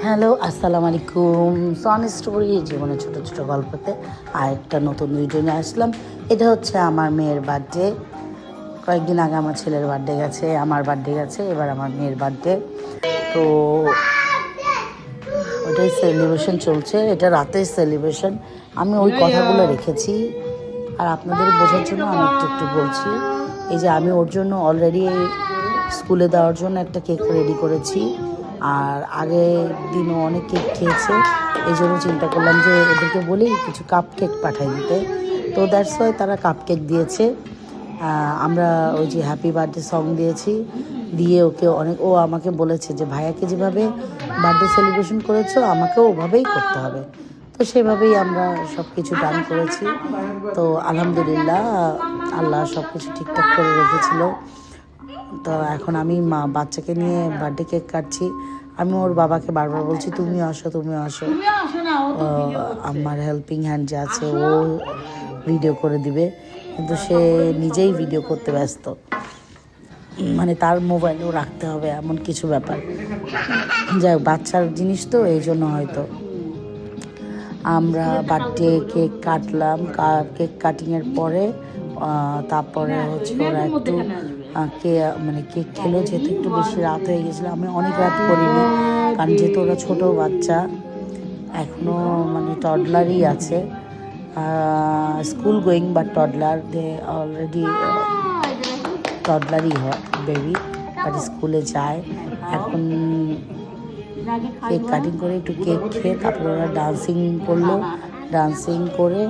Hello, আসসালামু আলাইকুম। সন story জীবনের ছোট ছোট গল্পতে আরেকটা নতুন ভিডিও নিয়ে আসলাম। এটা হচ্ছে আমার মেয়ের বার্থডে। কয়েকদিন আগে আমার ছেলের বার্থডে গেছে, আমার বার্থডে গেছে, এবার আমার মেয়ের বার্থডে। তো ওইটাই সেলিব্রেশন চলছে, এটা রাতের সেলিব্রেশন। আমি ওই কথাগুলো রেখেছি আর আপনাদের বোঝার জন্য আমি একটু একটু বলছি। এই যে আমি ওর জন্য অলরেডি স্কুলে দেওয়ার জন্য একটা কেক রেডি করেছি, আর আগের দিনও অনেক কেক খেয়েছে। এই জন্য চিন্তা করলাম যে ওদেরকে বলি কিছু কাপ কেক পাঠাই দিতে। তো দ্যাটস ওয়াই তারা কাপ কেক দিয়েছে। আমরা ওই যে হ্যাপি বার্থডে সং দিয়েছি, দিয়ে ওকে ও আমাকে বলেছে যে ভাইয়াকে যেভাবে বার্থডে সেলিব্রেশন করেছো আমাকেও ওভাবেই করতে হবে। তো সেভাবেই আমরা সব কিছু ডান করেছি। তো আলহামদুলিল্লাহ, আল্লাহ সব কিছু ঠিকঠাক করে রেখেছিল। তো এখন আমি বাচ্চাকে নিয়ে বার্থডে কেক কাটছি। আমি ওর বাবাকে বারবার বলছি তুমিও আসো, তুমিও আসো। আমার হেল্পিং হ্যান্ড যে আছে ও ভিডিও করে দিবে, কিন্তু সে নিজেই ভিডিও করতে ব্যস্ত। মানে তার মোবাইলও রাখতে হবে, এমন কিছু ব্যাপার। যাই হোক, বাচ্চার জিনিস তো এই জন্য হয়তো। আমরা বার্থডে কেক কাটলাম। কেক কাটিংয়ের পরে তারপরে হচ্ছে ওরা একটু কেক খেলো, যেহেতু একটু বেশি রাত হয়ে গেছিলো। আমি অনেক রাত করিনি, কারণ যেহেতু ওরা ছোটো বাচ্চা, এখনও টডলারই আছে, স্কুল গোয়িং বা টডলার। দে অলরেডি টডলারই হয় বেবি, বাট স্কুলে যায় এখন। কেক কাটিং করে একটু কেক খেয়ে তারপরে ওরা ডান্সিং করলো। ডান্সিং করে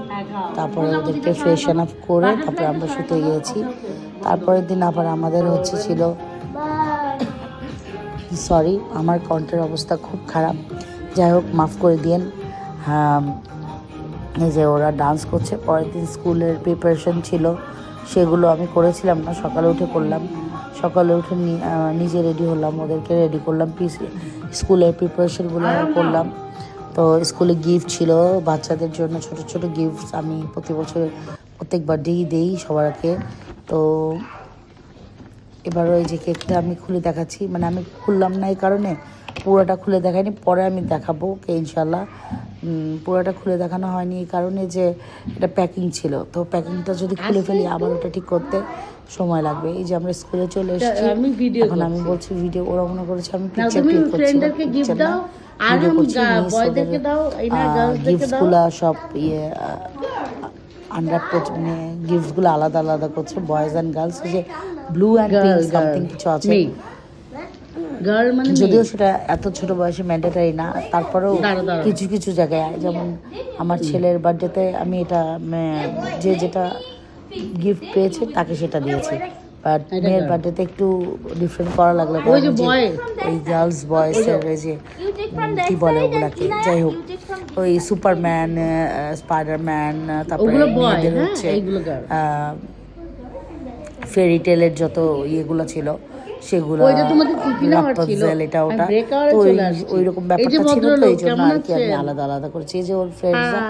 তারপরে ওদেরকে ফ্রেশন আপ করে তারপরে আমরা শুতে গিয়েছি। তারপরের দিন আবার আমাদের ছিল সরি, আমার কণ্ঠের অবস্থা খুব খারাপ, যাই হোক মাফ করে দিয়েন। হ্যাঁ, এই যে ওরা ডান্স করছে। পরের দিন স্কুলের প্রিপারেশন ছিল, সেগুলো আমি করেছিলাম না, সকালে উঠে করলাম। সকালে উঠে নিজে রেডি হলাম, ওদেরকে রেডি করলাম, স্কুলের প্রিপারেশনগুলো করলাম। তো স্কুলে গিফট ছিল বাচ্চাদের জন্য, ছোট ছোট গিফট আমি প্রত্যেক বার্থডেই দিই সবার আগে। তো এবার ওই যে কেকটা আমি খুলে দেখাচ্ছি, আমি খুললাম না এই কারণে, পুরোটা খুলে দেখাইনি, পরে আমি দেখাবো ওকে ইনশাল্লাহ। পুরোটা খুলে দেখানো হয়নি এই কারণে যে এটা প্যাকিং ছিল, তো প্যাকিংটা যদি খুলে ফেলি আবার ওটা ঠিক করতে সময় লাগবে। এই যে আমরা স্কুলে চলে এসেছি, এখন আমি বলছি ভিডিও, ওরা মনে করেছে আমি পিকচার ক্লিক করছি, পিকচার না ভিডিও করছি। গিফটসগুলো সব গিফটসগুলো আলাদা আলাদা করছে, বয়েজ অ্যান্ড গার্লস। যে ব্লু অ্যান্ড পিঙ্ক সামথিং কিছু আছে, যদিও সেটা এত ছোট বয়সে ম্যান্ডেটারি না, তারপরেও কিছু কিছু জায়গায়, যেমন আমার ছেলের বার্থডেতে আমি এটা যেটা গিফট পেয়েছে তাকে সেটা দিয়েছি, বাট মেয়ের বার্থডেতে একটু ডিফারেন্ট করা লাগলো। ওই গার্লস বয়েসের যে কী বলে ওগুলাকে, যাই হোক, ওই সুপারম্যান, স্পাইডারম্যান, তারপরে মেয়েদের হচ্ছে ফেরি টেলের যত ইয়েগুলো ছিল সেগুলো, এটা ওটা, তো ওই রকম ব্যাপারটা ছিল। তো এই জন্য আর কি আমি আলাদা আলাদা করেছি। এই যে ওর ফ্রেন্ডসরা,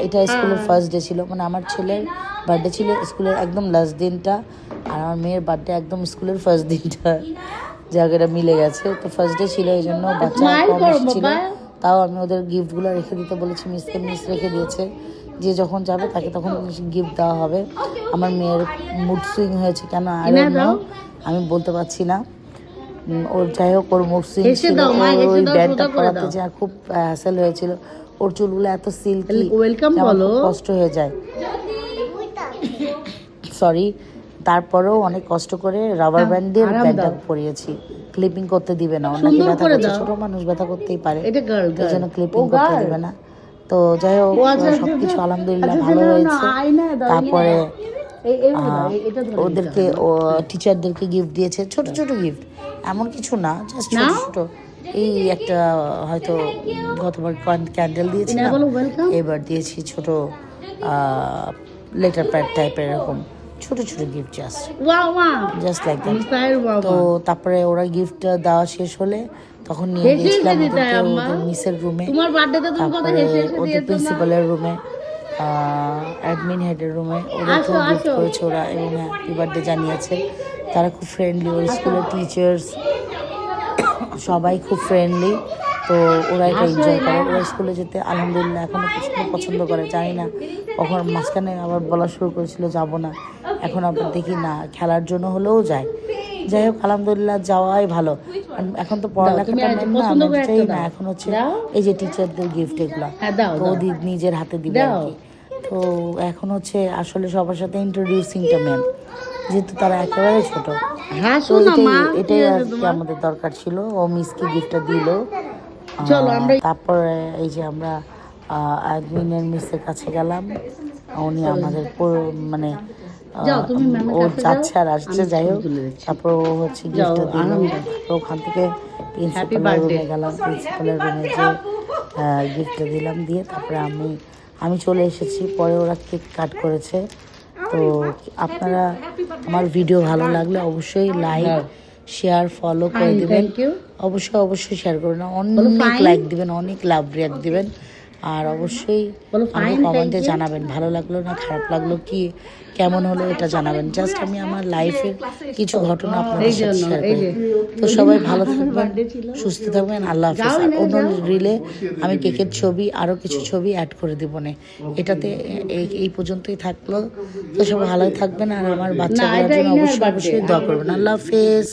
এটা স্কুলের ফার্স্ট ডে ছিল, আমার ছেলের বার্থডে ছিল স্কুলের একদম লাস্ট দিনটা, আর আমার মেয়ের বার্থডে একদম স্কুলের ফার্স্ট দিনটা, জায়গাটা মিলে গেছে। তো ফার্স্ট ডে ছিল, এই জন্য বাচ্চা কম এসেছিল, তাও আমি ওদের গিফটগুলো রেখে দিতে বলেছি। মিস রেখে দিয়েছে, যে যখন যাবে তাকে তখন গিফট দেওয়া হবে। আমার মেয়ের মুড সুইং হয়েছে কেন আই ডোন্ট নো, আমি বলতে পারছি না। ওর যাই হোক, ওর মুড সুইং ছিল, ওই ব্যান্ডটা করাতে যে খুব হ্যাসেল হয়েছিল। ওর চুলগুলো এত সিল্কি, কষ্ট হয়ে যায়, সরি। তারপরেও অনেক কষ্ট করে রাবার ব্যান্ড দিয়ে ব্যান্ডটা পরিয়েছি। ক্লিপিং করতে দিবে না, ওনাকে ব্যথা করছে, ছোট মানুষ ব্যথা করতেই পারে, এই জন্য ক্লিপিং করতে দিবে না। তো যাই হোক, সবকিছু আলহামদুলিল্লাহ ভালো হয়েছে। তারপরে ওদেরকে টিচারদেরকে গিফট দিয়েছে, ছোট ছোট গিফট, এমন কিছু না, জাস্ট ছোট ছোট। এই একটা হয়তো গতবার ক্যান্ডেল দিয়েছিলাম, এবার দিয়েছি ছোট লেটার প্যাড টাইপের, এরকম ছোট ছোট গিফট, জাস্ট লাইক দ্যাট। তো তারপরে ওরা গিফট দেওয়া শেষ হলে তখন নিয়ে গিয়েছিলাম ওদের মিসের রুমে, তারপরে ওদের প্রিন্সিপালের রুমে, অ্যাডমিন হেডের রুমে। ওদেরকেও গিফট করেছে ওরা এবং হ্যাপি বার্থডে জানিয়েছে। তারা খুব ফ্রেন্ডলি, ওর স্কুলের টিচার্স সবাই খুব ফ্রেন্ডলি। তো ওরা এটা এনজয় করে, ওরা স্কুলে যেতে আলহামদুলিল্লাহ এখনও পছন্দ করে। জানি না কখন মাঝখানে আবার বলা শুরু করেছিল যাব না, এখন আবার দেখি না খেলার জন্য হলেও যায়। যাই হোক আলহামদুলিল্লাহ যাওয়াই ভালো। এখন তো পড়ালেখাটা মেন না, আমি চাই না, এখন হচ্ছে এই যে টিচারদের গিফট এগুলো তো নিজের হাতে দিবে আর কি। তো এখন হচ্ছে আসলে সবার সাথে ইন্ট্রোডিউসিংটা মেন, যেহেতু তারা একেবারে ছোট। তো এটাই আর কি আমাদের দরকার ছিল। ও মিসকে গিফটটা দিল। তারপরে এই যে আমরা অ্যাডমিনের মিসের কাছে গেলাম, উনি আমাদের মানে ও যাচ্ছে আর আসছে, যাই হোক। তারপর ও হচ্ছে গিফটটা দিল। তারপর ওখান থেকে প্রিন্সিপালের রুমে গেলাম, প্রিন্সিপালের রুমে যে গিফটটা দিলাম, দিয়ে তারপরে আমি চলে এসেছি। পরে ওরা কেক কাট করেছে। তো আপনারা আমার ভিডিও ভালো লাগলে অবশ্যই লাইক শেয়ার ফলো করে দিবেন, অবশ্যই শেয়ার করবেন, অনেক লাইক দিবেন, অনেক লাভ রিয়াক্ট দিবেন, আর অবশ্যই আমাকে কমেন্টে জানাবেন ভালো লাগলো না খারাপ লাগলো, কি কেমন হলো এটা জানাবেন। জাস্ট আমি আমার লাইফের কিছু ঘটনা আপনাদের সাথে শেয়ার করি। তো সবাই ভালো থাকবেন, সুস্থ থাকবেন, আল্লাহ হাফিজ। আর অন্য রিলে আমি কেকের ছবি আরও কিছু ছবি অ্যাড করে দিব না, এটাতে এই পর্যন্তই থাকলো। তো সবাই ভালোই থাকবেন, আর আমার বাচ্চাগুলোর জন্য অবশ্যই দোয়া করবেন। আল্লাহ হাফিজ।